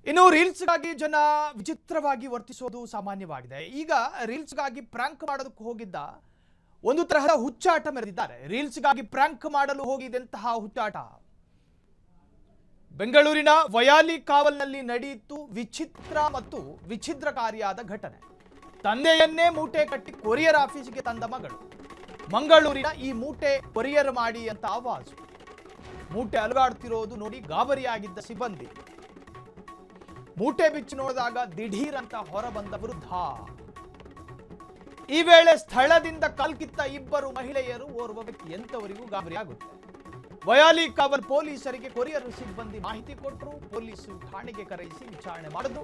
ಇನ್ನು ರೀಲ್ಸ್ಗಾಗಿ ಜನ ವಿಚಿತ್ರವಾಗಿ ವರ್ತಿಸೋದು ಸಾಮಾನ್ಯವಾಗಿದೆ. ಈಗ ರೀಲ್ಸ್ಗಾಗಿ ಪ್ರ್ಯಾಂಕ್ ಮಾಡೋದಕ್ಕೆ ಹೋಗಿದ್ದ ಒಂದು ತರಹದ ಹುಚ್ಚಾಟ ಮೆರೆದಿದ್ದಾರೆ. ರೀಲ್ಸ್ಗಾಗಿ ಪ್ರ್ಯಾಂಕ್ ಮಾಡಲು ಹೋಗಿದ್ದಂತಹ ಹುಚ್ಚಾಟ ಬೆಂಗಳೂರಿನ ವಯಾಲಿ ಕಾವಲ್ನಲ್ಲಿ ನಡೆಯಿತು. ವಿಚಿತ್ರ ಮತ್ತು ವಿಚ್ಛಿದ್ರಕಾರಿಯಾದ ಘಟನೆ. ತಂದೆಯನ್ನೇ ಮೂಟೆ ಕಟ್ಟಿ ಕೊರಿಯರ್ ಆಫೀಸ್ಗೆ ತಂದ ಮಗಳು. ಮಂಗಳೂರಿನ ಈ ಮೂಟೆ ಕೊರಿಯರ್ ಮಾಡಿ ಅಂತ ಆವಾಜು. ಮೂಟೆ ಅಲುಗಾಡ್ತಿರೋದು ನೋಡಿ ಗಾಬರಿಯಾಗಿದ್ದ ಸಿಬ್ಬಂದಿ. ಮೂಟೆ ಬಿಚ್ಚಿ ನೋಡಿದಾಗ ದಿಢೀರ್ ಅಂತ ಹೊರಬಂದ ವೃದ್ಧ. ಈ ವೇಳೆ ಸ್ಥಳದಿಂದ ಕಲ್ಕಿತ್ತ ಇಬ್ಬರು ಮಹಿಳೆಯರು, ಓರ್ವ ವ್ಯಕ್ತಿ. ಎಂತವರಿಗೂ ಗಾಬರಿಯಾಗುತ್ತೆ. ವಯಾಲಿ ಕಾವಲ್ ಪೊಲೀಸರಿಗೆ ಕೊರಿಯರ್ ಸಿಬ್ಬಂದಿ ಮಾಹಿತಿ ಕೊಟ್ಟರು. ಪೊಲೀಸರು ಠಾಣೆಗೆ ಕರೆಯಿಸಿ ವಿಚಾರಣೆ ಮಾಡಿದ್ರು.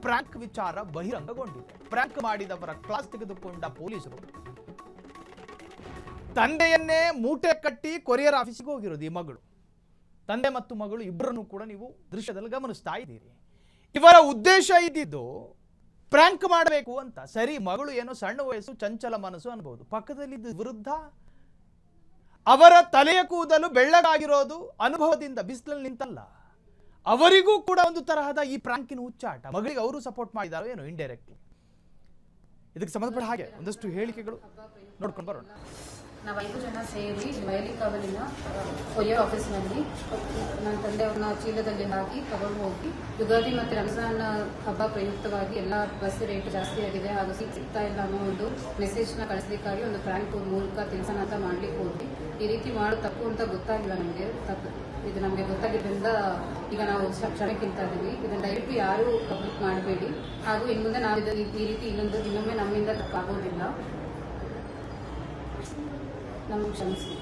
ಪ್ರ್ಯಾಂಕ್ ವಿಚಾರ ಬಹಿರಂಗಗೊಂಡಿದೆ. ಪ್ರ್ಯಾಂಕ್ ಮಾಡಿದವರ ಕ್ಲಾಸ್ ತೆಗೆದುಕೊಂಡ ಪೊಲೀಸರು ತಂದೆಯನ್ನೇ ಮೂಟೆ ಕಟ್ಟಿ ಕೊರಿಯರ್ ಆಫೀಸ್ಗೆ ಹೋಗಿರೋದು ಈ ಮಗಳು. ತಂದೆ ಮತ್ತು ಮಗಳು ಇಬ್ಬರನ್ನು ಕೂಡ ನೀವು ದೃಶ್ಯದಲ್ಲಿ ಗಮನಿಸ್ತಾ ಇದ್ದೀರಿ. ಇವರ ಉದ್ದೇಶ ಇದ್ದಿದ್ದು ಪ್ರ್ಯಾಂಕ್ ಮಾಡಬೇಕು ಅಂತ. ಸರಿ, ಮಗಳು ಏನೋ ಸಣ್ಣ ವಯಸ್ಸು, ಚಂಚಲ ಮನಸ್ಸು ಅನ್ಬಹುದು. ಪಕ್ಕದಲ್ಲಿದ್ದ ವಿರುದ್ಧ ಅವರ ತಲೆಯ ಕೂದಲು ಬೆಳ್ಳಗಾಗಿರೋದು ಅನುಭವದಿಂದ ಬಿಸಿಲಲ್ಲಿ ನಿಂತಲ್ಲ. ಅವರಿಗೂ ಕೂಡ ಒಂದು ತರಹದ ಈ ಪ್ರ್ಯಾಂಕಿನ ಹುಚ್ಚಾಟ. ಮಗಳಿಗೆ ಅವರು ಸಪೋರ್ಟ್ ಮಾಡಿದಾರೋ ಏನೋ ಇಂಡೈರೆಕ್ಟ್ಲಿ. ಇದಕ್ಕೆ ಸಂಬಂಧಪಟ್ಟ ಹಾಗೆ ಒಂದಷ್ಟು ಹೇಳಿಕೆಗಳು ನೋಡ್ಕೊಂಡು ಬರೋಣ. ನಾವು 5 ಜನ ಸೇರಿ ವಯಲಿ ಕಾವಲಿನ ಕೊರಿಯರ್ ಆಫೀಸ್ನಲ್ಲಿ ನನ್ನ ತಂದೆಯವ್ರನ್ನ ಚೀಲದಲ್ಲಿ ಹಾಕಿ ತಗೊಂಡು ಹೋಗಿ, ಯುಗಾದಿ ಮತ್ತು ರಂಜಾನ್ ಹಬ್ಬ ಪ್ರಯುಕ್ತವಾಗಿ ಎಲ್ಲ ಬಸ್ ರೇಟ್ ಜಾಸ್ತಿ ಆಗಿದೆ, ಹಾಗೂ ಸಿಗ್ತಾ ಇಲ್ಲ ಅನ್ನೋ ಒಂದು ಮೆಸೇಜ್ನ ಕಳಿಸ್ಲಿಕ್ಕಾಗಿ ಒಂದು ಪ್ರ್ಯಾಂಕ್ ಮೂಲಕ ತಿಳಿಸೋಣ ಅಂತ ಮಾಡ್ಲಿಕ್ಕೆ ಹೋಗಿ, ಈ ರೀತಿ ಮಾಡೋ ತಪ್ಪು ಅಂತ ಗೊತ್ತಾಗಿಲ್ಲ ನಮಗೆ. ಇದು ನಮಗೆ ಗೊತ್ತಾಗಿದ್ದರಿಂದ ಈಗ ನಾವು ಕ್ಷಮೆಕ್ಕಿಂತ ಇದ್ದೀವಿ. ಇದನ್ನು ದಯವಿಟ್ಟು ಯಾರೂ ಪಬ್ಲಿಕ್ ಮಾಡಬೇಡಿ, ಹಾಗೂ ಇನ್ನು ಮುಂದೆ ನಾವು ಈ ರೀತಿ ಇನ್ನೊಮ್ಮೆ ನಮ್ಮಿಂದ ತಪ್ಪಾಗೋದಿಲ್ಲ. ನಮಗೆ ಕ್ಷಮಿಸಿ.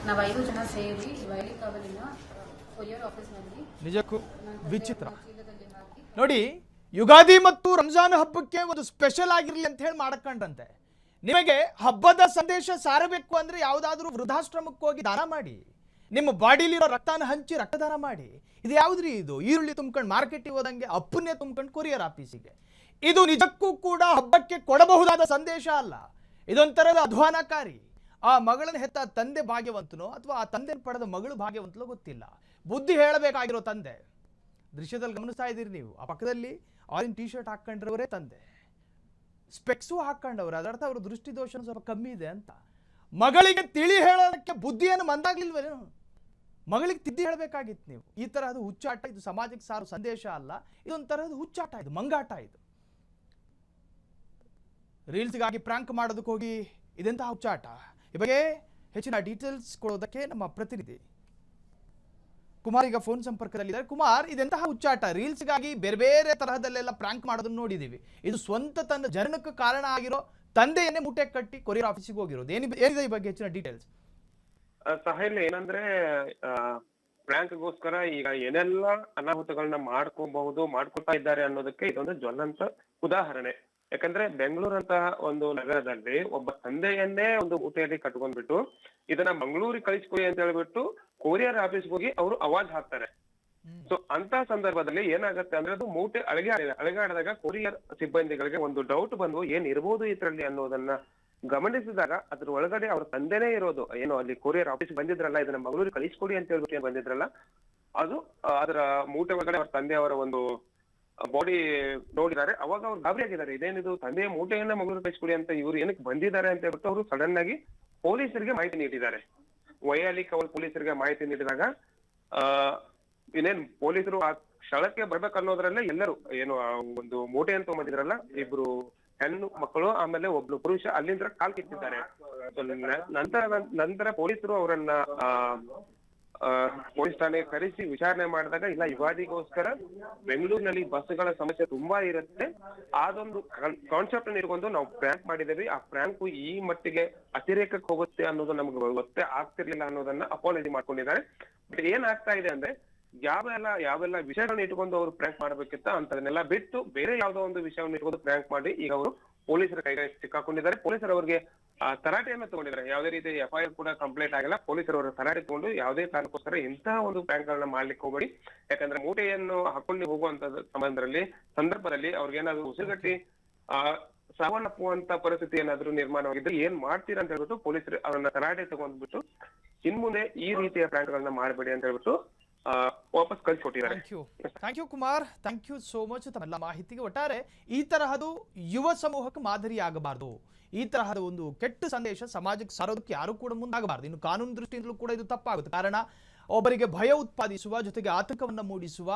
ನಾವು 5 ಜನ ಸೇರಿ ವಯಲಿ ಕಾವಲಿನ ಕೊರಿಯರ್ ಆಫೀಸ್ನಲ್ಲಿ ನಿಜಕ್ಕೂ ವಿಚಿತ್ರ ನೋಡಿ. ಯುಗಾದಿ ಮತ್ತು ರಂಜಾನ್ ಹಬ್ಬಕ್ಕೆ ಒಂದು ಸ್ಪೆಷಲ್ ಆಗಿರಲಿ ಅಂತ ಹೇಳಿ ಮಾಡಕೊಂಡಂತೆ. ನಿಮಗೆ ಹಬ್ಬದ ಸಂದೇಶ ಸಾರಬೇಕು ಅಂದ್ರೆ ಯಾವುದಾದ್ರೂ ವೃದ್ಧಾಶ್ರಮಕ್ಕೆ ಹೋಗಿ ದಾನ ಮಾಡಿ, ನಿಮ್ಮ ಬಾಡಿಲಿರೋ ರಕ್ತನ ಹಂಚಿ ರಕ್ತದಾನ ಮಾಡಿ. ಇದು ಯಾವುದ್ರಿ ಇದು? ಈರುಳ್ಳಿ ತುಂಬ್ಕೊಂಡು ಮಾರ್ಕೆಟಿಗೆ ಹೋದಂಗೆ ಅಪ್ಪನ್ನೇ ತುಂಬ್ಕೊಂಡು ಕೊರಿಯರ್ ಆಫೀಸಿಗೆ. ಇದು ನಿಜಕ್ಕೂ ಕೂಡ ಹಬ್ಬಕ್ಕೆ ಕೊಡಬಹುದಾದ ಸಂದೇಶ ಅಲ್ಲ. ಇದೊಂಥರದ ಅಧ್ವಾನಕಾರಿ. ಆ ಮಗಳನ್ನು ಹೆತ್ತ ತಂದೆ ಭಾಗ್ಯವಂತನೋ ಅಥವಾ ಆ ತಂದೆ ಪಡೆದ ಮಗಳು ಭಾಗ್ಯವಂತಲೋ ಗೊತ್ತಿಲ್ಲ. ಬುದ್ಧಿ ಹೇಳಬೇಕಾಗಿರೋ ತಂದೆ. ದೃಶ್ಯದಲ್ಲಿ ಗಮನಿಸ್ತಾ ಇದ್ದೀರಿ ನೀವು. ಆ ಪಕ್ಕದಲ್ಲಿ ಆರೆಂಜ್ ಟೀ ಶರ್ಟ್ ಹಾಕೊಂಡ್ರವರೇ ತಂದೆ, ಸ್ಪೆಕ್ಸು ಹಾಕೊಂಡವ್ರು. ಅದರ್ಥ ಅವರು ದೃಷ್ಟಿದೋಷ ಸ್ವಲ್ಪ ಕಮ್ಮಿ ಇದೆ ಅಂತ. ಮಗಳಿಗೆ ತಿಳಿ ಹೇಳೋದಕ್ಕೆ ಬುದ್ಧಿಯನ್ನು ಮಂದಾಗ್ಲಿಲ್ವೇನು? ಮಗಳಿಗೆ ತಿದ್ದಿ ಹೇಳಬೇಕಾಗಿತ್ತು ನೀವು. ಈ ತರಹದ ಹುಚ್ಚಾಟ ಇದು ಸಮಾಜಕ್ಕೆ ಸಾರು ಸಂದೇಶ ಅಲ್ಲ. ಇದೊಂಥರದ ಹುಚ್ಚಾಟ, ಇದು ಮಂಗಾಟ. ಇದು ರೀಲ್ಸ್ಗಾಗಿ ಪ್ರ್ಯಾಂಕ್ ಮಾಡೋದಕ್ಕೆ ಹೋಗಿ ಇದೆಂತಹ ಹುಚ್ಚಾಟ? ಈ ಬಗ್ಗೆ ಹೆಚ್ಚಿನ ಡೀಟೇಲ್ಸ್ ಕೊಡೋದಕ್ಕೆ ನಮ್ಮ ಪ್ರತಿನಿಧಿ ಕುಮಾರ್ ಈಗ ಫೋನ್ ಸಂಪರ್ಕದಲ್ಲಿದ್ದಾರೆ. ಕುಮಾರ್, ಇದೆಂತಹ ಹುಚ್ಚಾಟ? ರೀಲ್ಸ್ಗಾಗಿ ಬೇರೆ ಬೇರೆ ತರಹದಲ್ಲೆಲ್ಲ ಪ್ರ್ಯಾಂಕ್ ಮಾಡೋದನ್ನ ನೋಡಿದೀವಿ. ಇದು ಸ್ವಂತ ತನ್ನ ಜನನಕ್ಕೆ ಕಾರಣ ಆಗಿರೋ ತಂದೆಯನ್ನೇ ಮೂಟೆ ಕಟ್ಟಿ ಕೊರಿಯರ್ ಆಫೀಸಿಗೆ ಹೋಗಿರೋದು. ಏನಿದೆ ಈ ಬಗ್ಗೆ ಹೆಚ್ಚಿನ ಡೀಟೇಲ್ಸ್? ಸಾಹಿಲ್, ಏನಂದ್ರೆ ಪ್ರ್ಯಾಂಕ್ಗೋಸ್ಕರ ಈಗ ಏನೆಲ್ಲ ಅನಾಹುತಗಳನ್ನ ಮಾಡ್ಕೊತಾ ಇದ್ದಾರೆ ಅನ್ನೋದಕ್ಕೆ ಇದೊಂದು ಜ್ವಲಂತ ಉದಾಹರಣೆ. ಯಾಕಂದ್ರೆ ಬೆಂಗಳೂರಂತಹ ಒಂದು ನಗರದಲ್ಲಿ ಒಬ್ಬ ತಂದೆಯನ್ನೇ ಒಂದು ಮೂಟೆಯಲ್ಲಿ ಕಟ್ಕೊಂಡ್ಬಿಟ್ಟು ಇದನ್ನ ಮಂಗಳೂರಿಗೆ ಕಳಿಸ್ಕೊಡಿ ಅಂತ ಹೇಳ್ಬಿಟ್ಟು ಕೊರಿಯರ್ ಆಫೀಸ್ಗೆ ಹೋಗಿ ಅವರು ಅವಾಜ್ ಹಾಕ್ತಾರೆ. ಸೊ ಅಂತ ಸಂದರ್ಭದಲ್ಲಿ ಏನಾಗತ್ತೆ ಅಂದ್ರೆ, ಅದು ಮೂಟೆ ಅಳಗಾಡಿದಾಗ ಕೊರಿಯರ್ ಸಿಬ್ಬಂದಿಗಳಿಗೆ ಒಂದು ಡೌಟ್ ಬಂದು ಏನ್ ಇರ್ಬೋದು ಇದ್ರಲ್ಲಿ ಅನ್ನೋದನ್ನ ಗಮನಿಸಿದಾಗ ಅದ್ರ ಒಳಗಡೆ ಅವ್ರ ತಂದೆನೇ ಇರೋದು. ಏನು ಅಲ್ಲಿ ಕೊರಿಯರ್ ಆಫೀಸ್ ಬಂದಿದ್ರಲ್ಲ, ಇದನ್ನ ಮಂಗಳೂರಿಗೆ ಕಳಿಸ್ಕೊಡಿ ಅಂತ ಹೇಳ್ಬಿಟ್ಟು ಏನ್ ಬಂದಿದ್ರಲ್ಲ, ಅದು ಅದರ ಮೂಟೆ ಒಳಗಡೆ ಅವ್ರ ತಂದೆಯವರ ಒಂದು ಬಾಡಿ ನೋಡಿದ್ದಾರೆ. ಅವಾಗ ಅವ್ರು ಗಾಬರಿ ಆಗಿದ್ದಾರೆ. ಇದೇನಿದು, ತಂದೆಯ ಮೂಟೆಯನ್ನ ಮಗಳು ಕಳಿಸ್ಕೊಡಿ ಅಂತ ಇವ್ರು ಏನಕ್ಕೆ ಬಂದಿದ್ದಾರೆ ಅಂತ ಹೇಳ್ಬಿಟ್ಟು ಅವರು ಸಡನ್ ಆಗಿ ಪೊಲೀಸರಿಗೆ ಮಾಹಿತಿ ನೀಡಿದ್ದಾರೆ. ವಯಾಲಿ ಕಾವಲ್ ಪೊಲೀಸರಿಗೆ ಮಾಹಿತಿ ನೀಡಿದಾಗ ಇನ್ನೇನ್ ಪೊಲೀಸರು ಆ ಸ್ಥಳಕ್ಕೆ ಬರ್ಬೇಕನ್ನೋದ್ರಲ್ಲೇ ಎಲ್ಲರೂ ಏನು ಒಂದು ಮೂಟೆ ಅಂತ ತಗೊಂಡಿದ್ರಲ್ಲ, ಇಬ್ರು ಹೆಣ್ಣು ಮಕ್ಕಳು ಆಮೇಲೆ ಒಬ್ಳು ಪುರುಷ ಅಲ್ಲಿಂದ ಕಾಲ್ ಕಿತ್ತಿದ್ದಾರೆ. ನಂತರ ಪೊಲೀಸರು ಅವರನ್ನ ಪೊಲೀಸ್ ಠಾಣೆಗೆ ಕರೆಸಿ ವಿಚಾರಣೆ ಮಾಡಿದಾಗ, ಇಲ್ಲ ಯುಗಾದಿಗೋಸ್ಕರ ಬೆಂಗಳೂರಿನಲ್ಲಿ ಬಸ್ಗಳ ಸಮಸ್ಯೆ ತುಂಬಾ ಇರುತ್ತೆ, ಅದೊಂದು ಕಾನ್ಸೆಪ್ಟ್ ಇಟ್ಕೊಂಡು ನಾವು ಪ್ರ್ಯಾಂಕ್ ಮಾಡಿದೇವಿ. ಆ ಪ್ರ್ಯಾಂಕ್ ಈ ಮಟ್ಟಿಗೆ ಅತಿರೇಕಕ್ಕೆ ಹೋಗುತ್ತೆ ಅನ್ನೋದು ನಮ್ಗೆ ಗೊತ್ತೇ ಆಗ್ತಿರ್ಲಿಲ್ಲ ಅನ್ನೋದನ್ನ ಅಪಾಲಜಿ ಮಾಡ್ಕೊಂಡಿದ್ದಾರೆ. ಬಟ್ ಏನಾಗ್ತಾ ಇದೆ ಅಂದ್ರೆ, ಯಾವೆಲ್ಲ ವಿಷಯಗಳನ್ನ ಇಟ್ಕೊಂಡು ಅವರು ಪ್ರ್ಯಾಂಕ್ ಮಾಡ್ಬೇಕಿತ್ತ ಅಂತದನ್ನೆಲ್ಲ ಬಿಟ್ಟು ಬೇರೆ ಯಾವ್ದೋ ಒಂದು ವಿಷಯವನ್ನು ಇಟ್ಕೊಂಡು ಪ್ರ್ಯಾಂಕ್ ಮಾಡಿ ಈಗ ಅವರು ಪೊಲೀಸರ ಕೈಗೆ ಸಿಕ್ಕಾಕೊಂಡಿದ್ದಾರೆ. ಪೊಲೀಸರು ಅವರಿಗೆ ತರಾಟೆಯನ್ನು ತಗೊಂಡಿದ್ದಾರೆ. ಯಾವುದೇ ರೀತಿ FIR ಕೂಡ ಕಂಪ್ಲೇಂಟ್ ಆಗಿಲ್ಲ. ಪೊಲೀಸರು ಅವರ ತರಾಟೆ ತಗೊಂಡು ಯಾವುದೇ ಕಾರಣಕ್ಕೋಸ್ಕರ ಇಂತಹ ಒಂದು ಪ್ರ್ಯಾಂಕ್ ಗಳನ್ನ ಮಾಡ್ಲಿಕ್ಕೆ ಹೋಗಬೇಡಿ. ಯಾಕಂದ್ರೆ ಮೂಟೆಯನ್ನು ಹಾಕೊಂಡು ಹೋಗುವಂತ ಸಂದರ್ಭದಲ್ಲಿ ಅವ್ರಿಗೇನಾದ್ರು ಉಸಿರುಗಟ್ಟಿ ಸಾವನ್ನಪ್ಪುವಂತ ಪರಿಸ್ಥಿತಿ ಏನಾದ್ರು ನಿರ್ಮಾಣವಾಗಿದ್ರೆ ಏನ್ ಮಾಡ್ತೀರಾ ಅಂತ ಹೇಳ್ಬಿಟ್ಟು ಪೊಲೀಸರು ಅವರನ್ನ ತರಾಟೆ ತಗೊಂಡ್ಬಿಟ್ಟು ಇನ್ಮುಂದೆ ಈ ರೀತಿಯ ಪ್ರ್ಯಾಂಕ್ ಗಳನ್ನ ಮಾಡಬೇಡಿ ಅಂತ ಹೇಳ್ಬಿಟ್ಟು ವಾಪಸ್ ಕಳ್ಸಿಕೊಟ್ಟಿದ್ದಾರೆ. Thank you Kumar, thank you so much ತಮ್ಮೆಲ್ಲ ಮಾಹಿತಿಗೆ. ಒಟ್ಟಾರೆ ಈ ತರಹದು ಯುವ ಸಮೂಹಕ್ಕೆ ಮಾದರಿ ಆಗಬಾರ್ದು, ಈ ತರಹದ ಒಂದು ಕೆಟ್ಟ ಸಂದೇಶ ಸಮಾಜಕ್ಕೆ ಸಾರೋದಕ್ಕೆ ಯಾರು ಕೂಡ ಮುಂದಾಗಬಾರ್ದು. ಇನ್ನು ಕಾನೂನು ದೃಷ್ಟಿಯಿಂದಲೂ ಕೂಡ ಇದು ತಪ್ಪಾಗುತ್ತೆ. ಕಾರಣ ಒಬ್ಬರಿಗೆ ಭಯ ಉತ್ಪಾದಿಸುವ ಜೊತೆಗೆ ಆತಂಕವನ್ನು ಮೂಡಿಸುವ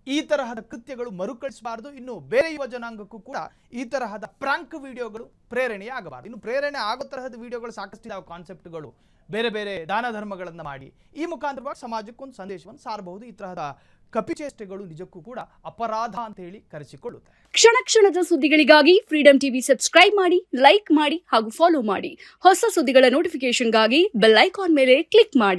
ಈ ತರಹದ ಕೃತ್ಯಗಳು ಮರುಕಳಿಸಬಾರ್ದು. ಇನ್ನು ಬೇರೆ ಯುವ ಜನಾಂಗಕ್ಕೂ ಕೂಡ ಈ ತರಹದ ಪ್ರಾಂಕ್ ವಿಡಿಯೋಗಳು ಪ್ರೇರಣೆಯೇ ಆಗಬಾರ್ದು. ಇನ್ನು ಪ್ರೇರಣೆ ಆಗೋ ತರಹದ ವಿಡಿಯೋಗಳು ಸಾಕಷ್ಟು ಕಾನ್ಸೆಪ್ಟ್ಗಳು ಬೇರೆ ಬೇರೆ ದಾನ ಧರ್ಮಗಳನ್ನು ಮಾಡಿ ಈ ಮುಖಾಂತರವಾಗಿ ಸಮಾಜಕ್ಕೊಂದು ಸಂದೇಶವನ್ನು ಸಾರಬಹುದು. ಈ ತರಹದ ಕಪಿಚೇಷ್ಟೆಗಳು ನಿಜಕ್ಕೂ ಕೂಡ ಅಪರಾಧ ಅಂತ ಹೇಳಿ ಕರೆಸಿಕೊಳ್ಳುತ್ತೆ. ಕ್ಷಣ ಕ್ಷಣದ ಸುದ್ದಿಗಳಿಗಾಗಿ ಫ್ರೀಡಂ ಟಿವಿ ಸಬ್ಸ್ಕ್ರೈಬ್ ಮಾಡಿ, ಲೈಕ್ ಮಾಡಿ ಹಾಗೂ ಫಾಲೋ ಮಾಡಿ. ಹೊಸ ಸುದ್ದಿಗಳ ನೋಟಿಫಿಕೇಶನ್ಗಾಗಿ ಬೆಲ್ ಐಕಾನ್ ಮೇಲೆ ಕ್ಲಿಕ್ ಮಾಡಿ.